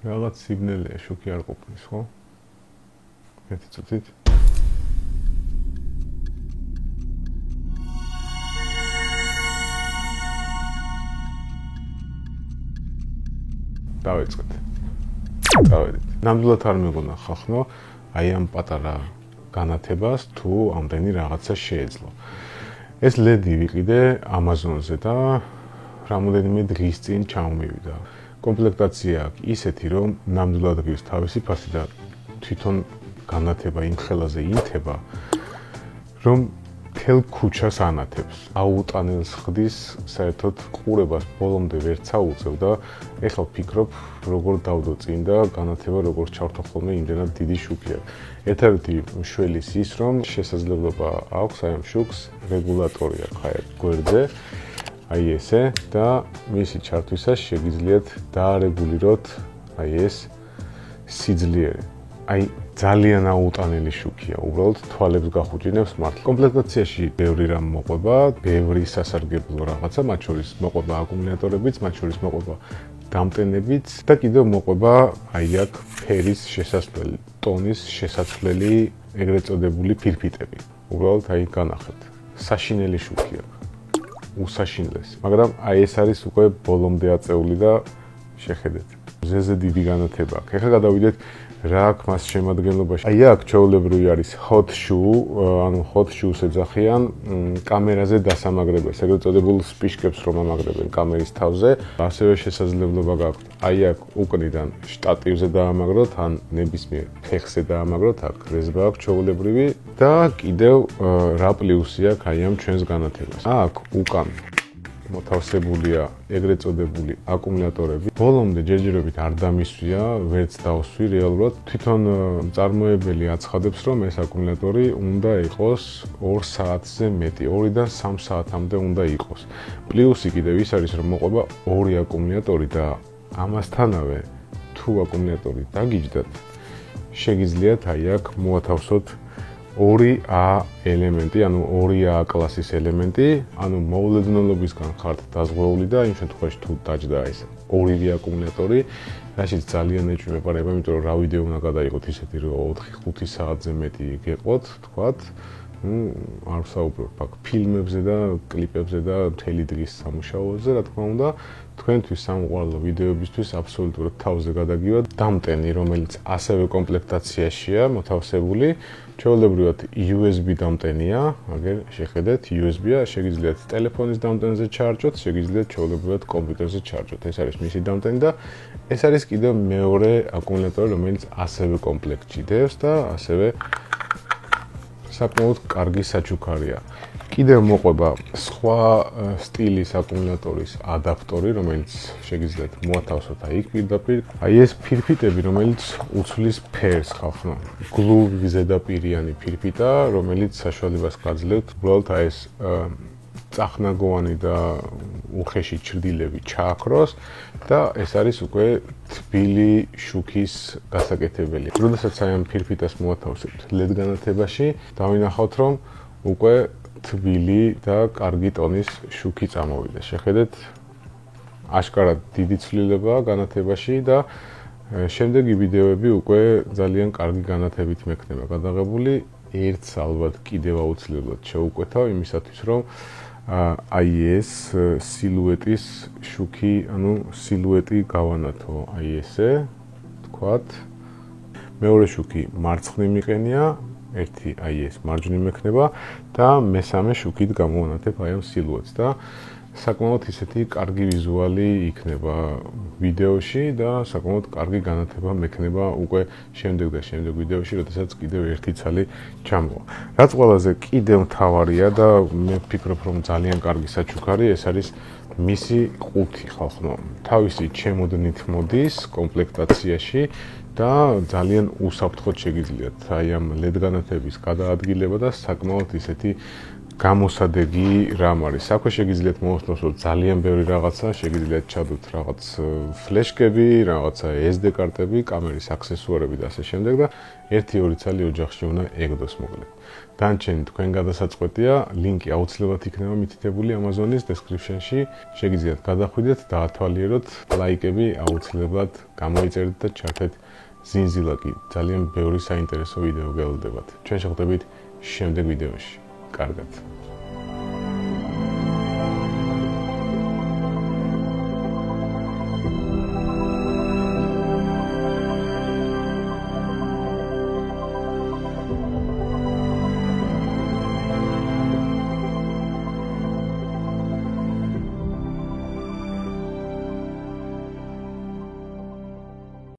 რაღაც სიგნალია, შუქი არ ყოფნის, ხო? ერთი წუთით. დავიწყეთ. დავედით. ნამდვილად არ მეგონა ხახნო, აი ამ პატარა განათებას თუ ამდენი რაღაცა შეეძლო. ეს LED-ი ვიყიდე Amazon-ზე და რამოდენიმე დღის წინ ჩამოვიდა. კომპლექტაცია აქვს ისეთი, რომ ნამდვილად გის თავისი ფასი და თვითონ განათება იმ ხელაზე ინთება, რომ თელ ქუჩას ანათებს. აუტანელს ხდის, საერთოდ ყურებას ბოლომდე ვერ წაუწევ და ეხლა ვფიქრობ, როგორ დავდო წინ და განათება როგორ ჩავთო ხოლმე იმდენად დიდი შუქი აქვს. ერთ-ერთი მშველის ის, რომ შესაძლებლობა აქვს აი ამ შუქს რეგულატორი აქვს აი გვერდზე. აი ესე და მისი ჩართვისას შეგიძლიათ დაარეგულიროთ აი ეს სიძლიერე. აი ძალიან აუტანელი შუქია, უბრალოდ თვალებს გახუჭინებს მართლა. კომპლექტაციაში ბევრი რამ მოყვება, ბევრი სასარგებლო რაღაცა, მათ შორის მოყვება აკუმულატორებიც, მათ შორის მოყვება დამტენებიც და კიდევ მოყვება აი აქ ფერის შესასვლელი, ტონის შესაცვლელი, ეგრეთ წოდებული ფირფიტები. უბრალოდ აი განახეთ. საშინელი შუქია. უსაშინლესი. მაგრამ აი ეს არის უკვე ბოლომდე აწეული და შეხედეთ. ზეზე დიდი განათება აქვს. ეხლა გადავიდეთ რა აქვს მას შემადგენლობაში. აი აქ ჩვეულებრივი არის hot shoe, ანუ hot shoes ეძახიან კამერაზე დასამაგრებელს, ეგრეთ წოდებულ სპიშკებს რომ ამაგრებენ კამერის თავზე. ასევე შესაძლებლობა გაქვთ აი აქ უკნიდან შტატივზე დაამაგროთ, ან ნებისმიერ ფეხზე დაამაგროთ, აქ რეზბა აქვს ჩვეულებრივი და კიდევ რა პლუსი აქვს აი ამ ჩვენს განათებას. აქ უკან მოთავსებულია ეგრეთ წოდებული აკუმულატორები. ბოლომდე ჯერჯერობით არ დამისვია, ვერც დავსვი რეალურად. თვითონ მწარმოებელი აცხადებს, რომ ეს აკუმულატორი უნდა იყოს 2 საათზე მეტი, 2-დან 3 საათამდე უნდა იყოს. პლუსი კიდევ ის არის, რომ მოყვება 2 აკუმულატორი და ამასთანავე თუ აკუმულატორი დაგიჯდათ, შეგიძლიათ აი აქ მოათავსოთ 2A ელემენტი, ანუ 2A კლასის ელემენტი, ანუ მოულოდნელობისგან ხართ დაზღვეული და იმ შემთხვევაში თუ დაჯდა ეს 2 აკუმულატორი, რაშიც ძალიან ეჭვი მეპარება, იმიტომ რომ რა ვიდეო უნდა გადაიღოთ ისეთი, რომ 4-5 საათზე მეტი გეყოთ, თქვათ, არ ვსაუბრობ აქ ფილმებზე და კლიპებზე და მთელი დღის სამუშაოზე, რა თქმა უნდა, თქვენთვის სამყარო ვიდეოებისთვის აბსოლუტურად თავზე გადაგივა დამტენი, რომელიც ასევე კომპლექტაციაშია მოთავსებული. ჩვეულებრივად USB დამტენია, აგერ შეხედეთ, USB-ა, შეგიძლიათ ტელეფონის დამტენზე ჩარჯოთ, შეგიძლიათ ჩვეულებრივად კომპიუტერზე ჩარჯოთ. ეს არის მისი დამტენი და ეს არის კიდევ მეორე აკუმულატორი, რომელიც ასევე კომპლექტში დევს და ასევე საკმაოდ კარგი საჩუქარია. კიდევ მოყვება სხვა სტილის აკუმულატორის ადაპტორი, რომელიც შეგიძლიათ მოათავსოთ აი იქ პირდაპირ. აი ეს ფირფიტები, რომელიც უცვლის ფერს ხახნო. გლუვი ზედაპირიანი ფირფიტა, რომელიც საშუალებას გაძლევთ უბრალოდ აი ეს წახნაგოვანი და უხეში ჩრდილები ჩააქროს და ეს არის უკვე თბილი შუქის გასაკეთებელი. როდესაც აი ამ ფირფიტას მოათავსებთ LED განათებაში, დავინახავთ რომ უკვე თბილი და კარგი ტონის შუქი წამოვიდა. შეხედეთ, აშკარად დიდი ცვლილებაა განათებაში და შემდეგი ვიდეოები უკვე ძალიან კარგი განათებით მექნება გადაღებული. ერთს ალბათ კიდევ აუცილებლად შევუკვეთავ იმისათვის, რომ აი ეს სილუეტის შუქი, ანუ სილუეტი გავანათო აი ესე, თქვათ. მეორე შუქი მარცხნივ მიყენია, ერთი აი ეს მარჯვნივ მექნება და მესამე შუქით გამოვანათებ აი ამ სილუეტს და საკმაოდ ისეთი კარგი ვიზუალი იქნება ვიდეოში და საკმაოდ კარგი განათება მექნება უკვე შემდეგ და შემდეგ ვიდეოში, როდესაც კიდევ ერთი ცალი ჩამოვა. რაც ყველაზე კიდევ მთავარია და მე ვფიქრობ, რომ ძალიან კარგი საჩუქარი, ეს არის მისი ყუთი ხალხო. თავისი ჩემოდნით მოდის კომპლექტაციაში და ძალიან უსაფრთხოდ შეგიძლიათ აი ამ LED განათების გადაადგილება და საკმაოდ ისეთი გამოსადეგი რამ არის? აქვე შეგიძლიათ მოусწროთ ძალიან ბევრი რაღაცა, შეგიძლიათ ჩადოთ რაღაც ფლეშკები, რაღაცა SD კარტები, კამერის აქსესუარები და ასე შემდეგ და 1-2 წელი ოჯახში უნდა ეგდოს მოკლედ. დანარჩენი თქვენ გადასაწყვეტია, ლინკი აუცილებლად იქნება მითითებული Amazon-ის description-ში. შეგიძლიათ გადახვიდეთ, დაათვალიეროთ, ლაიკები აუცილებლად გამოიწერეთ და ჩართეთ ზინზილაკი. ძალიან ბევრი საინტერესო ვიდეო გელოდებათ. ჩვენ შევხვდებით შემდეგ ვიდეოში. კარგად.